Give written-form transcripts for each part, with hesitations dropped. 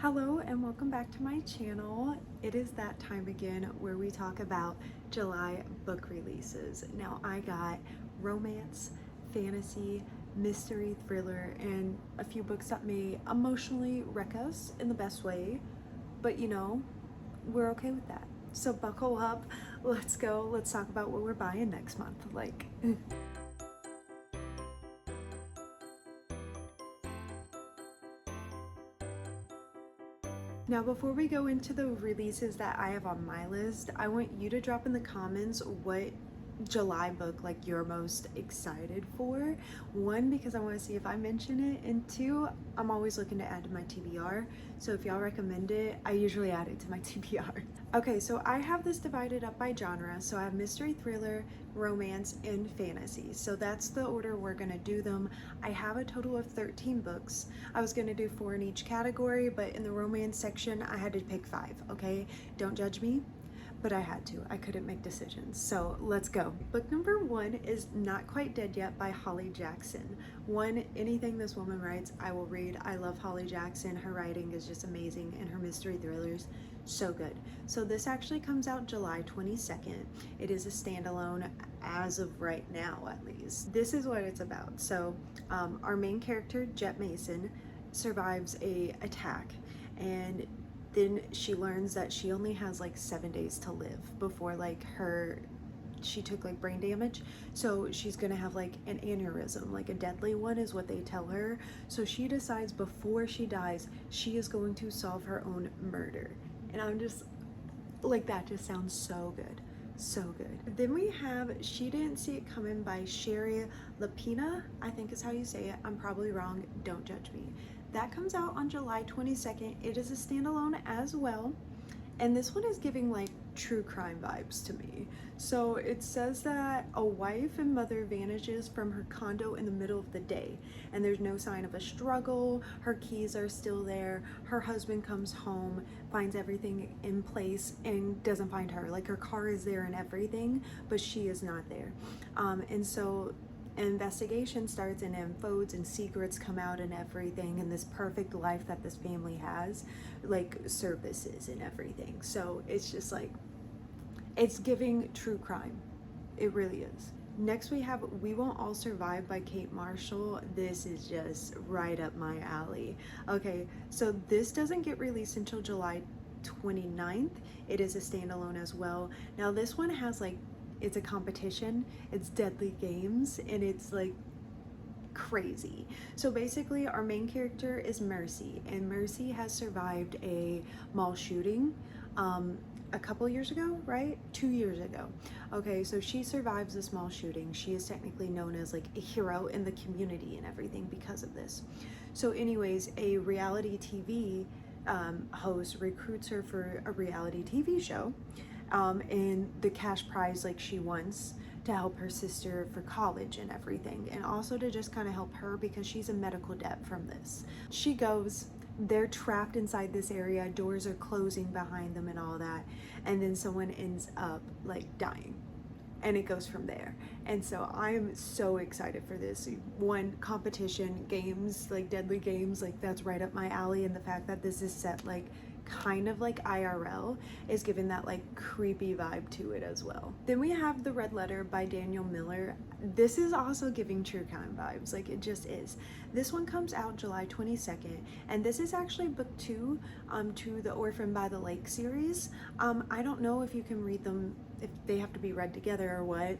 Hello and welcome back to my channel. It is that time again where we talk about July book releases. Now I got romance, fantasy, mystery, thriller, and a few books that may emotionally wreck us in the best way, but we're okay with that. So buckle up, let's go, let's talk about what we're buying next month. Now, before we go into the releases that I have on my list, I want you to drop in the comments what July book you're most excited for. One, because I want to see if I mention it, and two, I'm always looking to add to my TBR. So if y'all recommend it, I usually add it to my TBR. Okay, so I have this divided up by genre. So I have mystery, thriller, romance, and fantasy. So that's the order we're gonna do them. I have a total of 13 books. I was gonna do 4 in each category, but in the romance section, I had to pick 5, okay? Don't judge me, but I had to. I couldn't make decisions. So let's go. Book number 1 is Not Quite Dead Yet by Holly Jackson. Anything this woman writes, I will read. I love Holly Jackson. Her writing is just amazing, and her mystery thrillers, so good. So this actually comes out July 22nd. It is a standalone as of right now, at least. This is what it's about. So our main character, Jet Mason, survives a attack, and then she learns that she only has 7 days to live before she took brain damage, so she's gonna have an aneurysm, a deadly one is what they tell her. So she decides before she dies she is going to solve her own murder, and I'm just that just sounds so good, so good. Then we have She Didn't See It Coming by Sherry Lapina, I think is how you say it. I'm probably wrong, don't judge me. That comes out on July 22nd. It is a standalone as well. And this one is giving true crime vibes to me. So it says that a wife and mother vanishes from her condo in the middle of the day, and there's no sign of a struggle. Her keys are still there. Her husband comes home, finds everything in place, and doesn't find her. Her car is there and everything, but she is not there. And so an investigation starts, and unfolds, and secrets come out and everything, and this perfect life that this family has, services and everything. So it's just it's giving true crime. It really is. Next we have We Won't All Survive by Kate Marshall. This is just right up my alley. Okay, so this doesn't get released until July 29th. It is a standalone as well. Now this one has it's a competition, it's Deadly Games, and it's crazy. So basically our main character is Mercy, and Mercy has survived a mall shooting a couple years ago, right? 2 years ago. Okay, so she survives this mall shooting. She is technically known as a hero in the community and everything because of this. So anyways, a reality TV host recruits her for a reality TV show, and the cash prize she wants to help her sister for college and everything, and also to just kind of help her because she's in medical debt from this. She goes, they're trapped inside this area, doors are closing behind them and all that, and then someone ends up dying, and it goes from there. And so I'm so excited for this. One, competition games, Deadly Games, that's right up my alley, and the fact that this is set kind of IRL is giving that creepy vibe to it as well. Then we have The Red Letter by Daniel Miller. This is also giving true crime vibes, it just is. This one comes out July 22nd, and this is actually book 2 to the Orphan by the Lake series. I don't know if you can read them, if they have to be read together or what.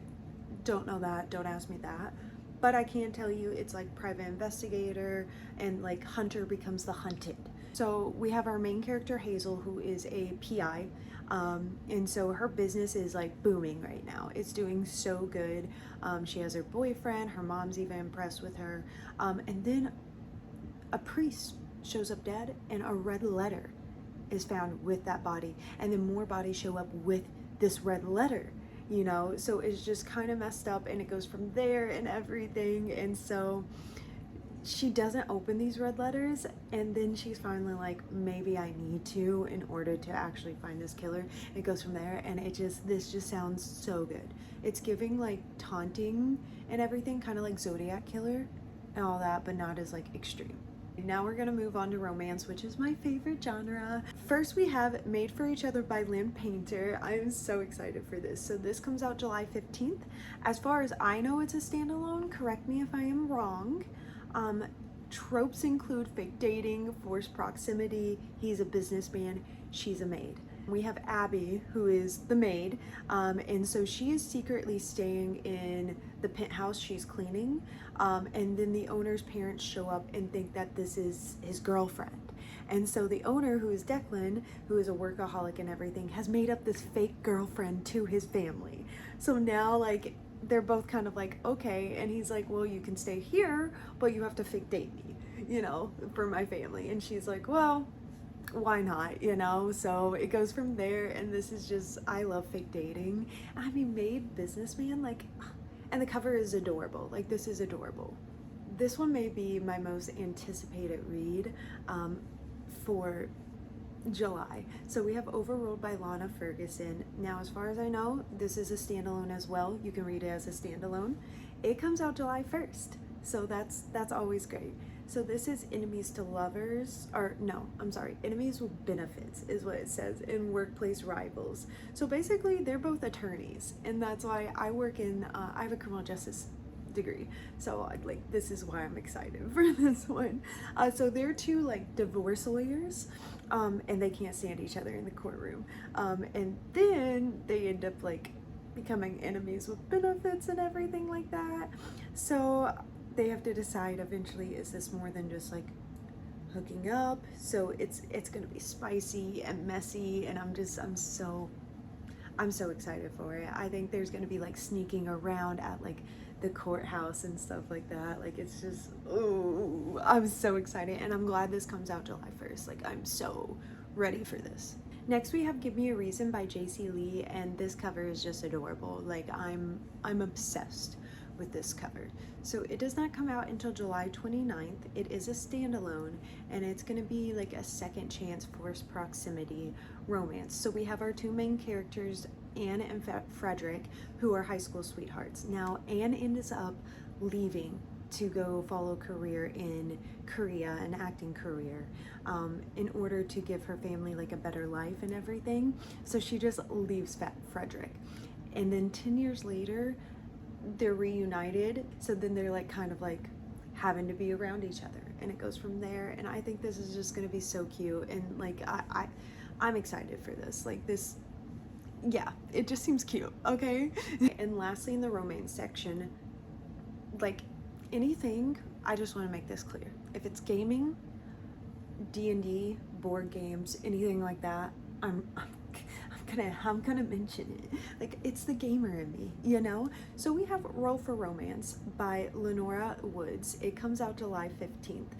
Don't know that, don't ask me that. But I can tell you it's private investigator, and hunter becomes the hunted. So we have our main character Hazel, who is a PI, and so her business is booming right now. It's doing so good. She has her boyfriend, her mom's even impressed with her, and then a priest shows up dead, and a red letter is found with that body, and then more bodies show up with this red letter. So it's just kind of messed up, and it goes from there and everything. And so she doesn't open these red letters, and then she's finally maybe I need to in order to actually find this killer. It goes from there, and this just sounds so good. It's giving taunting and everything, kind of Zodiac Killer and all that, but not as extreme. Now we're gonna move on to romance, which is my favorite genre. First we have Made for Each Other by Lynn Painter. I'm so excited for this. So this comes out July 15th. As far as I know, it's a standalone. Correct me if I am wrong. Tropes include fake dating, forced proximity, he's a businessman, she's a maid. We have Abby, who is the maid, and so she is secretly staying in the penthouse she's cleaning, and then the owner's parents show up and think that this is his girlfriend. And so the owner, who is Declan, who is a workaholic and everything, has made up this fake girlfriend to his family. So now, like, they're both kind of like, okay, and he's like, well, you can stay here, but you have to fake date me, you know, for my family. And she's like, well, why not, you know? So it goes from there, and this is just, I love fake dating. I mean, Made businessman, like, and the cover is adorable. Like, this is adorable. This one may be my most anticipated read for July. So we have Overruled by Lana Ferguson. Now, as far as I know, this is a standalone as well. You can read it as a standalone. It comes out July 1st, so that's always great. So this is enemies to lovers, or no, I'm sorry, enemies with benefits is what it says, in workplace rivals. So basically they're both attorneys, and that's why I work in, I have a criminal justice degree, so like this is why I'm excited for this one. So they're two like divorce lawyers, and they can't stand each other in the courtroom, and then they end up like becoming enemies with benefits and everything like that. So they have to decide eventually, is this more than just like hooking up? So it's gonna be spicy and messy, and I'm so excited for it. I think there's gonna be like sneaking around at like the courthouse and stuff like that. Like, it's just, oh, I'm so excited, and I'm glad this comes out July 1st. Like, I'm so ready for this. Next we have Give Me a Reason by JC Lee, and this cover is just adorable. Like, I'm obsessed with this cover. So it does not come out until July 29th. It is a standalone, and it's going to be like a second chance forced proximity romance. So we have our two main characters, Anne and Frederick, who are high school sweethearts. Now Anne ends up leaving to go follow a career in Korea, an acting career, in order to give her family like a better life and everything. So she just leaves Frederick, and then 10 years later they're reunited. So then they're like kind of like having to be around each other, and it goes from there. And I think this is just gonna be so cute, and like I'm excited for this. Like, this, yeah, it just seems cute. Okay. And lastly, in the romance section, like anything, I just want to make this clear, if it's gaming, D&D, board games, anything like that, I'm gonna mention it. Like, it's the gamer in me, you know? So we have Roll for Romance by Lenora Woods. It comes out July 15th.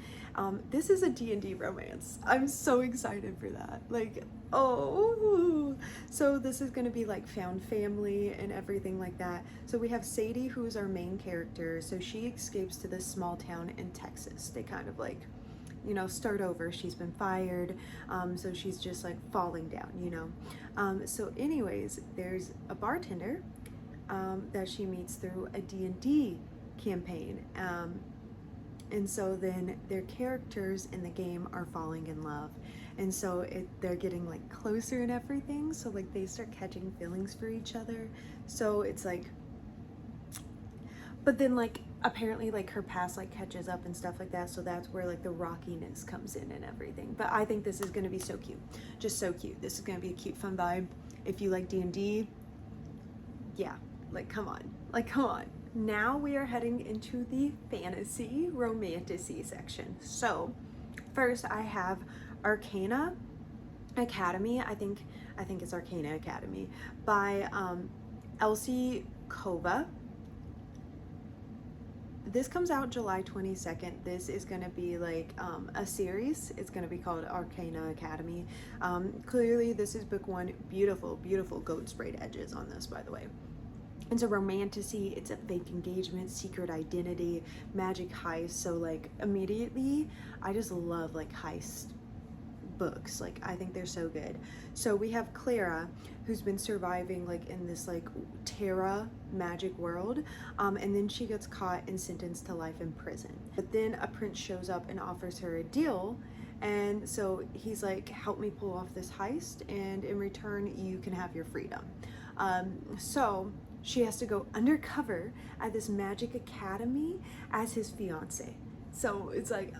This is a D&D romance. I'm so excited for that. Like, oh, so this is gonna be like found family and everything like that. So we have Sadie, who's our main character. So she escapes to this small town in Texas. They kind of like, you know, start over. She's been fired, so she's just like falling down, you know. So anyways, there's a bartender that she meets through a D&D campaign, and so then their characters in the game are falling in love, and so they're getting like closer and everything. So like they start catching feelings for each other. So it's like, but then like apparently like her past like catches up and stuff like that. So that's where like the rockiness comes in and everything. But I think this is going to be so cute, just so cute. This is going to be a cute, fun vibe. If you like D&D, yeah, like come on, like come on. Now we are heading into the fantasy romantasy section. So first I have Arcana Academy. I think it's Arcana Academy by Elsie Kova. This comes out July 22nd. This is going to be like a series. It's going to be called Arcana Academy. Clearly this is book one. Beautiful, beautiful gold sprayed edges on this, by the way. It's a romantasy, it's a fake engagement, secret identity, magic heist. So like immediately, I just love like heist books. Like, I think they're so good. So we have Clara, who's been surviving like in this like Terra magic world, and then she gets caught and sentenced to life in prison. But then a prince shows up and offers her a deal, and so he's like, help me pull off this heist, and in return you can have your freedom. So she has to go undercover at this magic academy as his fiance. So it's like,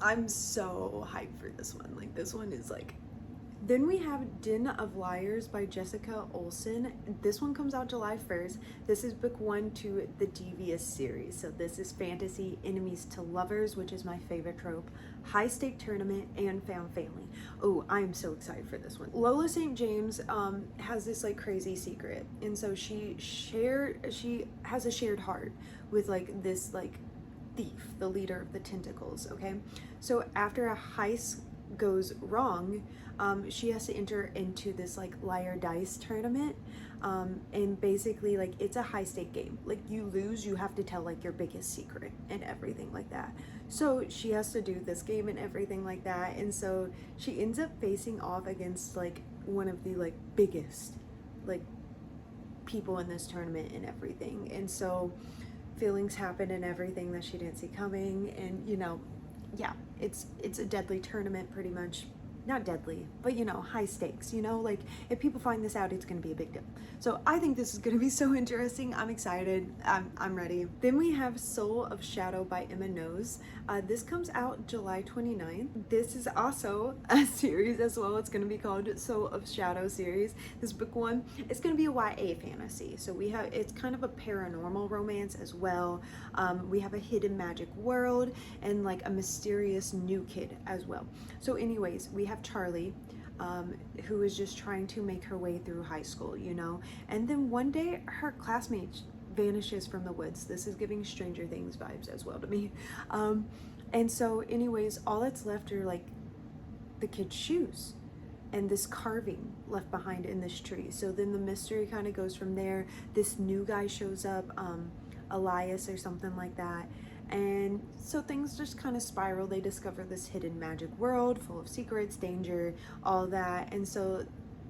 I'm so hyped for this one. Like, this one is like. Then we have Den of Liars by Jessica Olsen. This one comes out July 1st. This is book 1 to the Devious series. So this is fantasy, enemies to lovers, which is my favorite trope, high stake tournament, and found family. Oh, I am so excited for this one. Lola St. James has this like crazy secret, and so she has a shared heart with like this like thief, the leader of the tentacles. Okay, so after a heist goes wrong, she has to enter into this like liar dice tournament, and basically like it's a high stake game. Like, you lose, you have to tell like your biggest secret and everything like that. So she has to do this game and everything like that, and so she ends up facing off against like one of the like biggest like people in this tournament and everything. And so feelings happen and everything that she didn't see coming, and you know, yeah, it's a deadly tournament pretty much. Not deadly, but you know, high stakes, you know, like if people find this out, it's going to be a big deal. So I think this is going to be so interesting. I'm excited. I'm ready. Then we have Soul of Shadow by Emma Knowles. This comes out July 29th. This is also a series as well. It's going to be called Soul of Shadow series. This book 1, it's going to be a YA fantasy. So we have, it's kind of a paranormal romance as well. We have a hidden magic world and like a mysterious new kid as well. So anyways, we have Charlie, who is just trying to make her way through high school, you know, and then one day her classmate vanishes from the woods. This is giving Stranger Things vibes as well to me. And so anyways, all that's left are like the kid's shoes and this carving left behind in this tree. So then the mystery kind of goes from there. This new guy shows up, Elias or something like that. And so things just kind of spiral. They discover this hidden magic world full of secrets, danger, all that. And so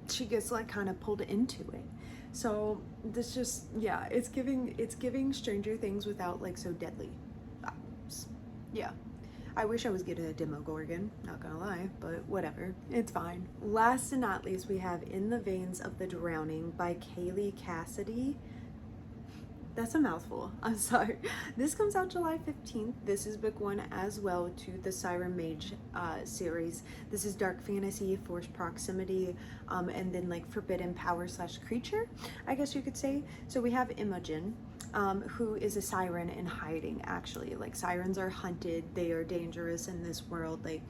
she gets like kind of pulled into it. So this just, yeah, it's giving Stranger Things without like so deadly vibes. Yeah. I wish I was getting a Demogorgon, not gonna lie, but whatever, it's fine. Last and not least, we have In the Veins of the Drowning by Kaylee Cassidy. That's a mouthful. I'm sorry. This comes out July 15th. This is book 1 as well to the Siren Mage series. This is dark fantasy, forced proximity, and then like forbidden power / creature, I guess you could say. So we have Imogen, who is a siren in hiding, actually. Like, sirens are hunted. They are dangerous in this world. Like,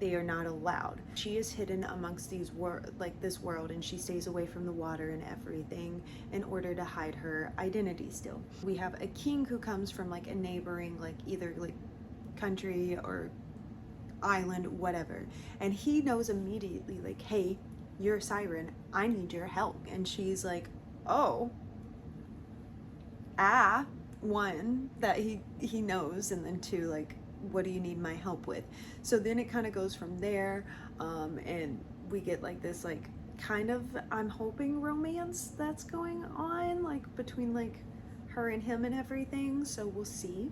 they are not allowed. She is hidden amongst these this world, and she stays away from the water and everything in order to hide her identity still. We have a king who comes from like a neighboring like either like country or island, whatever, and he knows immediately like, hey, you're a siren, I need your help. And she's like, oh, one, that he knows, and then 2, like, what do you need my help with? So then it kind of goes from there, and we get like this like kind of, I'm hoping, romance that's going on like between like her and him and everything. So we'll see,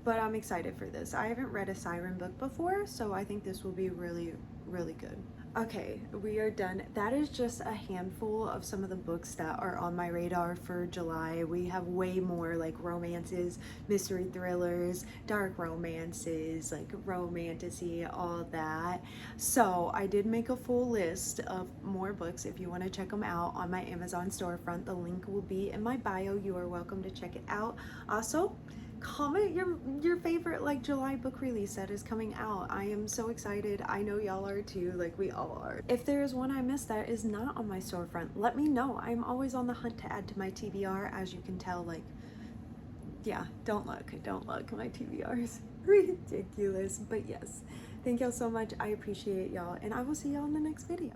but I'm excited for this. I haven't read a siren book before, so I think this will be really, really good. Okay, we are done. That is just a handful of some of the books that are on my radar for July. We have way more like romances, mystery thrillers, dark romances, like romantasy, all that. So I did make a full list of more books. If you want to check them out on my Amazon storefront, the link will be in my bio. You are welcome to check it out. Also, comment your favorite like July book release that is coming out. I am so excited. I know y'all are too, like we all are. If there is one I missed that is not on my storefront, let me know. I'm always on the hunt to add to my TBR, as you can tell. Like, yeah, don't look, my TBR is ridiculous. But yes, thank y'all so much. I appreciate y'all, and I will see y'all in the next video.